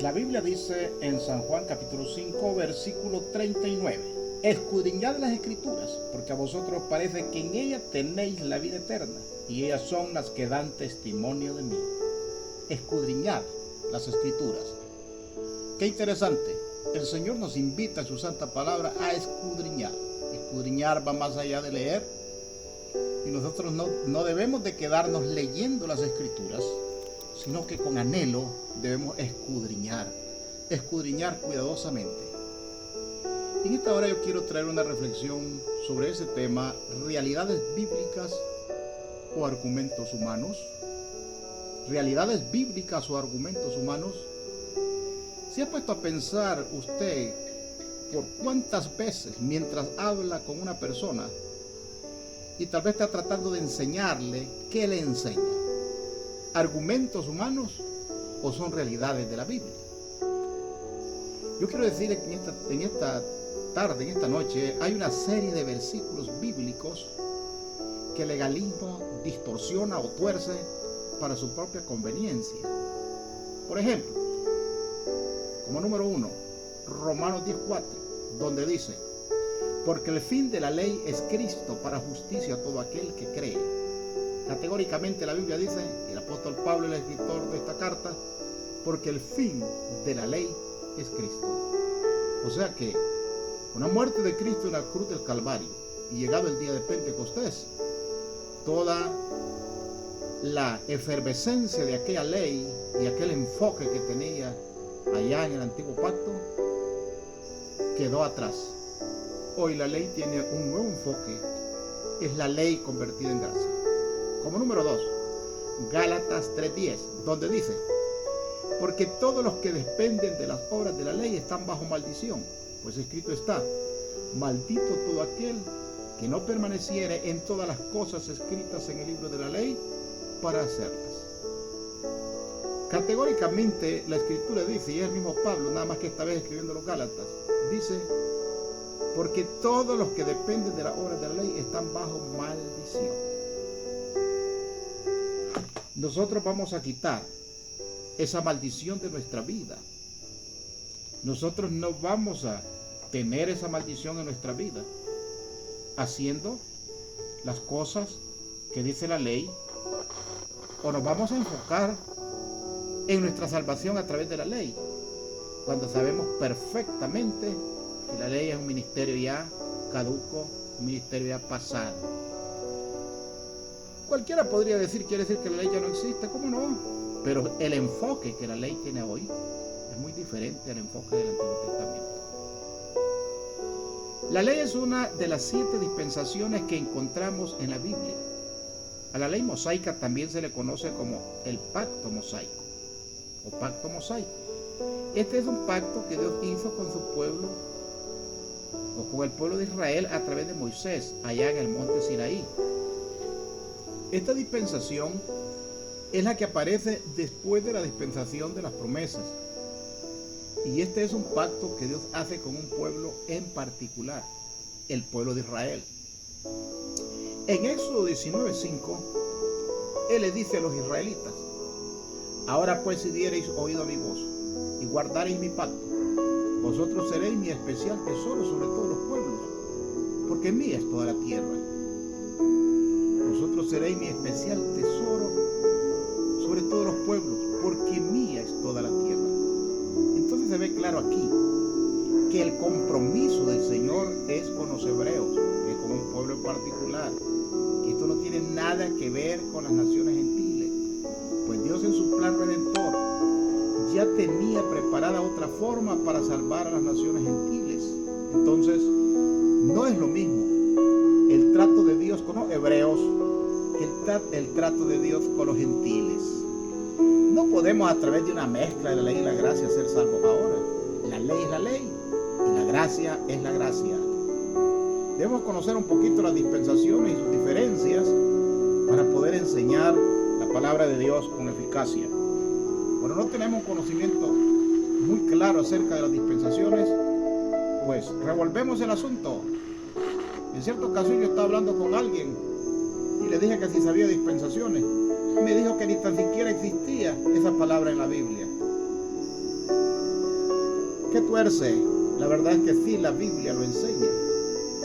La Biblia dice en San Juan capítulo 5 versículo 39: escudriñad las escrituras, porque a vosotros parece que en ellas tenéis la vida eterna, y ellas son las que dan testimonio de mí. Escudriñad las escrituras. Qué interesante. El Señor nos invita en su santa palabra a escudriñar. Escudriñar va más allá de leer, y nosotros no debemos de quedarnos leyendo las escrituras, sino que con anhelo debemos escudriñar cuidadosamente. En esta hora yo quiero traer una reflexión sobre ese tema: realidades bíblicas o argumentos humanos. Realidades bíblicas o argumentos humanos. ¿Se ha puesto a pensar usted por cuántas veces mientras habla con una persona y tal vez está tratando de enseñarle, qué le enseña? ¿Argumentos humanos o son realidades de la Biblia? Yo quiero decir que en esta tarde, en esta noche, hay una serie de versículos bíblicos que el legalismo distorsiona o tuerce para su propia conveniencia. Por ejemplo, como número 1, Romanos 10:4, donde dice: porque el fin de la ley es Cristo para justicia a todo aquel que cree. Categóricamente la Biblia dice, el apóstol Pablo, el escritor de esta carta, porque el fin de la ley es Cristo. O sea que con la muerte de Cristo en la cruz del Calvario y llegado el día de Pentecostés, toda la efervescencia de aquella ley y aquel enfoque que tenía allá en el antiguo pacto quedó atrás. Hoy la ley tiene un nuevo enfoque, es la ley convertida en gracia. Como número 2, Gálatas 3:10, donde dice: porque todos los que dependen de las obras de la ley están bajo maldición, pues escrito está: maldito todo aquel que no permaneciere en todas las cosas escritas en el libro de la ley para hacerlas. Categóricamente la escritura dice, y es el mismo Pablo, nada más que esta vez escribiendo los Gálatas, dice: porque todos los que dependen de las obras de la ley están bajo maldición. Nosotros vamos a quitar esa maldición de nuestra vida. Nosotros no vamos a tener esa maldición en nuestra vida haciendo las cosas que dice la ley, o nos vamos a enfocar en nuestra salvación a través de la ley, cuando sabemos perfectamente que la ley es un ministerio ya caduco, un ministerio ya pasado. Cualquiera podría decir, quiere decir que la ley ya no existe, ¿cómo no? Pero el enfoque que la ley tiene hoy es muy diferente al enfoque del Antiguo Testamento. La ley es una de las 7 dispensaciones que encontramos en la Biblia. A la ley mosaica también se le conoce como el pacto mosaico o pacto mosaico. Este es un pacto que Dios hizo con su pueblo o con el pueblo de Israel a través de Moisés allá en el monte Sinaí. Esta dispensación es la que aparece después de la dispensación de las promesas. Y este es un pacto que Dios hace con un pueblo en particular, el pueblo de Israel. En Éxodo 19:5, Él le dice a los israelitas: ahora pues, si diereis oído a mi voz y guardareis mi pacto, vosotros seréis mi especial tesoro sobre todos los pueblos, porque mía es toda la tierra. Vosotros seréis mi especial tesoro sobre todos los pueblos, porque mía es toda la tierra. Entonces se ve claro aquí que el compromiso del Señor es con los hebreos, es con un pueblo en particular, que esto no tiene nada que ver con las naciones gentiles, pues Dios en su plan redentor ya tenía preparada otra forma para salvar a las naciones gentiles. Entonces no es lo mismo el trato de Dios con los hebreos que el trato de Dios con los gentiles. No podemos a través de una mezcla de la ley y la gracia ser salvos ahora. La ley es la ley y la gracia es la gracia. Debemos conocer un poquito las dispensaciones y sus diferencias para poder enseñar la palabra de Dios con eficacia. Cuando no tenemos un conocimiento muy claro acerca de las dispensaciones, pues revolvemos el asunto. En cierta ocasión yo estaba hablando con alguien y le dije que si sabía dispensaciones. Me dijo que ni tan siquiera existía esa palabra en la Biblia. ¿Qué tuerce? La verdad es que sí, la Biblia lo enseña.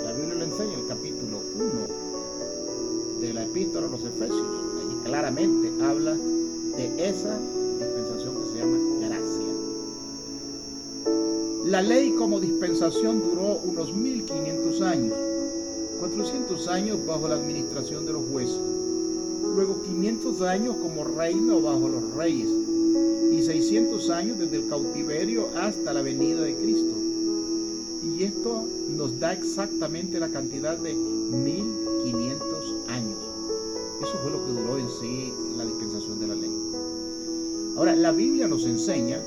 La Biblia lo enseña en el capítulo 1 de la epístola a los Efesios. Allí claramente habla de esa dispensación que se llama gracia. La ley como dispensación duró unos 1500 años, 400 años bajo la administración de los jueces, luego 500 años como reino bajo los reyes y 600 años desde el cautiverio hasta la venida de Cristo. Y esto nos da exactamente la cantidad de 1500 años. Eso fue lo que duró en sí la dispensación de la ley. Ahora, la Biblia nos enseña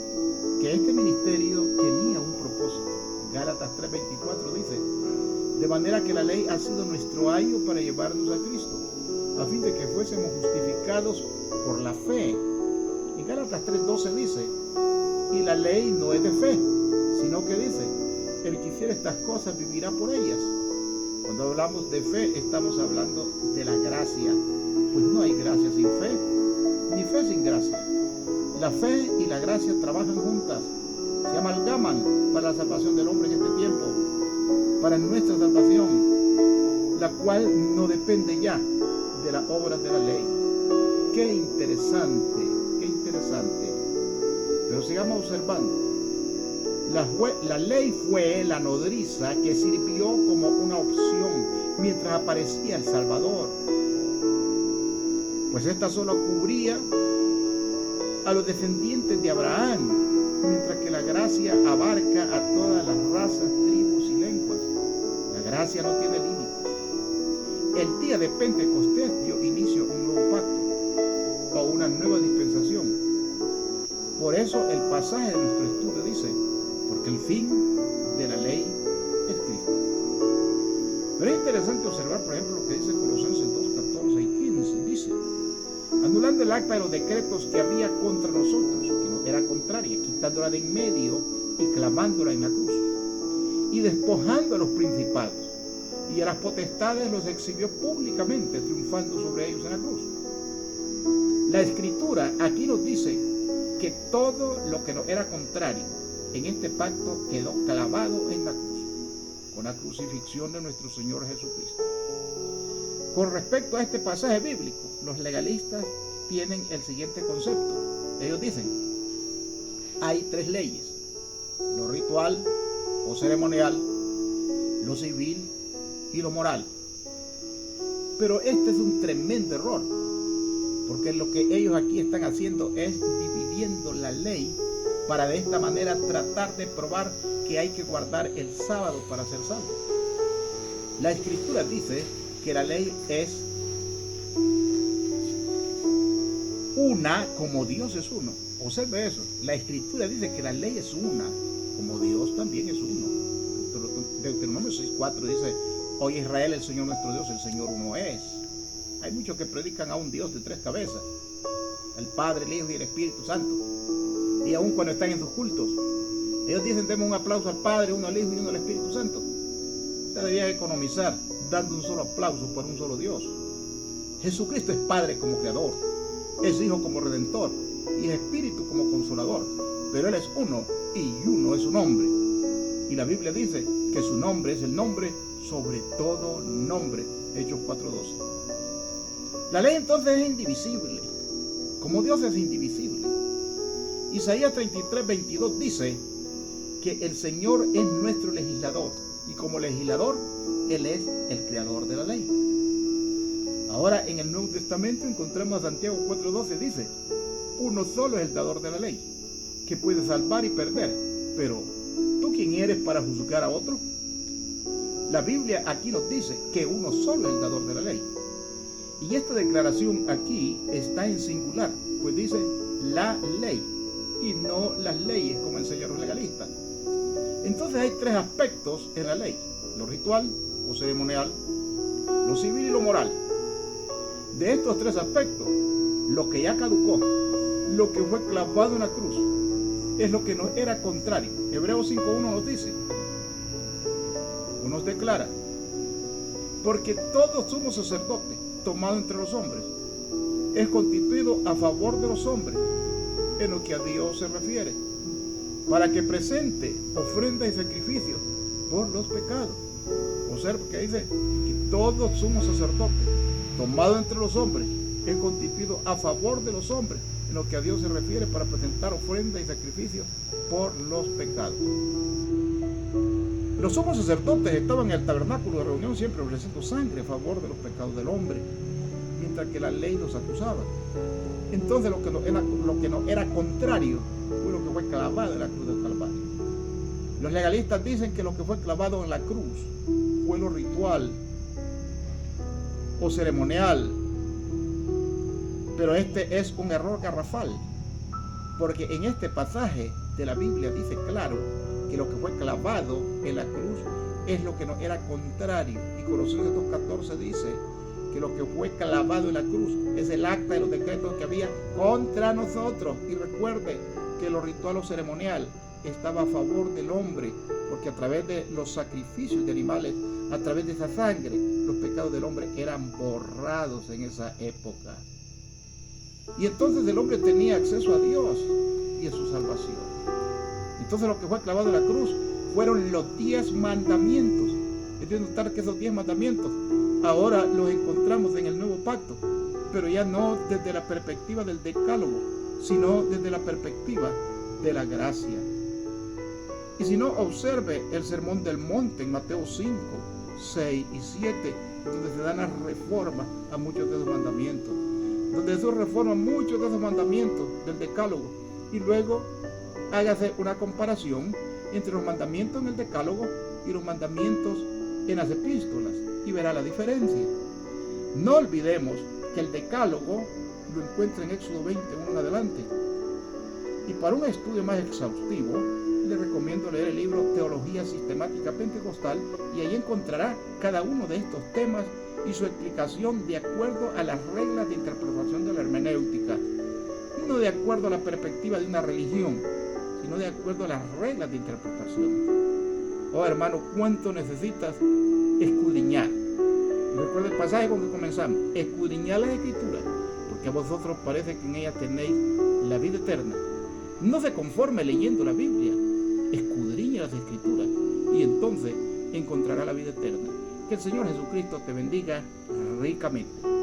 que este ministerio tenía un propósito. Gálatas 3:24 dice: de manera que la ley ha sido nuestro ayo para llevarnos a Cristo, a fin de que fuésemos justificados por la fe. En Gálatas 3:12 dice: y la ley no es de fe, sino que dice: el que hiciera estas cosas vivirá por ellas. Cuando hablamos de fe, estamos hablando de la gracia, pues no hay gracia sin fe, ni fe sin gracia. La fe y la gracia trabajan juntas, se amalgaman para la salvación del hombre en este tiempo, para nuestra salvación, la cual no depende ya de las obras de la ley. Qué interesante, qué interesante. Pero sigamos observando. La ley fue la nodriza que sirvió como una opción mientras aparecía el Salvador, pues esta solo cubría a los descendientes de Abraham, mientras que la gracia abarca a todas las razas, tribus y lenguas. La gracia no tiene límites. El día de Pentecostés dio inicio a un nuevo pacto, a una nueva dispensación. Por eso el pasaje de nuestro estudio dice: porque el fin de la ley es Cristo. Pero es interesante observar, por ejemplo, lo que dice Colosenses 2:14 y 15. Dice: anulando el acta de los decretos que había contra nosotros, que nos era contraria, quitándola de en medio y clavándola en la cruz, y despojando a los principados y a las potestades, los exhibió públicamente, triunfando sobre ellos en la cruz. La Escritura aquí nos dice que todo lo que nos era contrario en este pacto quedó clavado en la cruz, con la crucifixión de nuestro Señor Jesucristo. Con respecto a este pasaje bíblico, los legalistas tienen el siguiente concepto. Ellos dicen: hay tres leyes: lo ritual o ceremonial, lo civil y lo moral. Pero este es un tremendo error, porque lo que ellos aquí están haciendo es dividiendo la ley para de esta manera tratar de probar que hay que guardar el sábado para ser salvo. La Escritura dice que la ley es una como Dios es uno. Observe eso. La Escritura dice que la ley es una como Dios también es uno. Deuteronomio 6:4 dice: oye Israel, el Señor nuestro Dios, el Señor uno es. Hay muchos que predican a un Dios de tres cabezas: el Padre, el Hijo y el Espíritu Santo. Y aun cuando están en sus cultos, ellos dicen: demos un aplauso al Padre, uno al Hijo y uno al Espíritu Santo. Usted debería economizar dando un solo aplauso por un solo Dios. Jesucristo es Padre como Creador, es Hijo como Redentor y es Espíritu como Consolador. Pero Él es uno y uno es su nombre. Y la Biblia dice que su nombre es el nombre sobre todo nombre. Hechos 4:12. La ley entonces es indivisible, como Dios es indivisible. Isaías 33:22 dice que el Señor es nuestro legislador y como legislador Él es el creador de la ley. Ahora en el Nuevo Testamento encontramos a Santiago 4:12, dice: uno solo es el dador de la ley, que puede salvar y perder. Pero ¿tú quién eres para juzgar a otro? La Biblia aquí nos dice que uno solo es el dador de la ley. Y esta declaración aquí está en singular, pues dice la ley y no las leyes como enseñan los legalistas. Entonces hay tres aspectos en la ley: lo ritual o ceremonial, lo civil y lo moral. De estos tres aspectos, lo que ya caducó, lo que fue clavado en la cruz, es lo que nos era contrario. Hebreos 5:1 nos dice, o nos declara: porque todo sumo sacerdote tomado entre los hombres es constituido a favor de los hombres en lo que a Dios se refiere, para que presente ofrenda y sacrificio por los pecados. Observa que dice que todo sumo sacerdote tomado entre los hombres es constituido a favor de los hombres en lo que a Dios se refiere para presentar ofrenda y sacrificio por los pecados. Los sumos sacerdotes estaban en el tabernáculo de reunión siempre ofreciendo sangre a favor de los pecados del hombre, mientras que la ley los acusaba. Entonces lo que no era contrario fue lo que fue clavado en la cruz del Calvario. Los legalistas dicen que lo que fue clavado en la cruz fue lo ritual o ceremonial, pero este es un error garrafal, porque en este pasaje de la Biblia dice claro que lo que fue clavado en la cruz es lo que no era contrario, y Colosenses 2:14 dice que lo que fue clavado en la cruz es el acta de los decretos que había contra nosotros. Y recuerde que lo ritual o ceremonial estaba a favor del hombre, porque a través de los sacrificios de animales, a través de esa sangre, los pecados del hombre eran borrados en esa época. Y entonces el hombre tenía acceso a Dios y a su salvación. Entonces lo que fue clavado en la cruz fueron los 10 mandamientos. Es de notar que esos 10 mandamientos ahora los encontramos en el nuevo pacto, pero ya no desde la perspectiva del decálogo, sino desde la perspectiva de la gracia. Y si no, observe el sermón del monte en Mateo 5, 6 y 7, donde se dan las reformas a muchos de esos mandamientos, donde Jesús reforma muchos de esos mandamientos del decálogo, y luego hágase una comparación entre los mandamientos en el decálogo y los mandamientos en las epístolas, y verá la diferencia. No olvidemos que el decálogo lo encuentra en Éxodo 21 en adelante. Y para un estudio más exhaustivo, le recomiendo leer el libro Teología Sistemática Pentecostal, y ahí encontrará cada uno de estos temas y su explicación de acuerdo a las reglas de interpretación de la hermenéutica, no de acuerdo a la perspectiva de una religión, sino de acuerdo a las reglas de interpretación. Oh hermano, ¿cuánto necesitas escudriñar? Y recuerda el pasaje con que comenzamos: escudriñar las Escrituras, porque a vosotros parece que en ellas tenéis la vida eterna. No se conforme leyendo la Biblia, escudriña las Escrituras y entonces encontrará la vida eterna. Que el Señor Jesucristo te bendiga ricamente.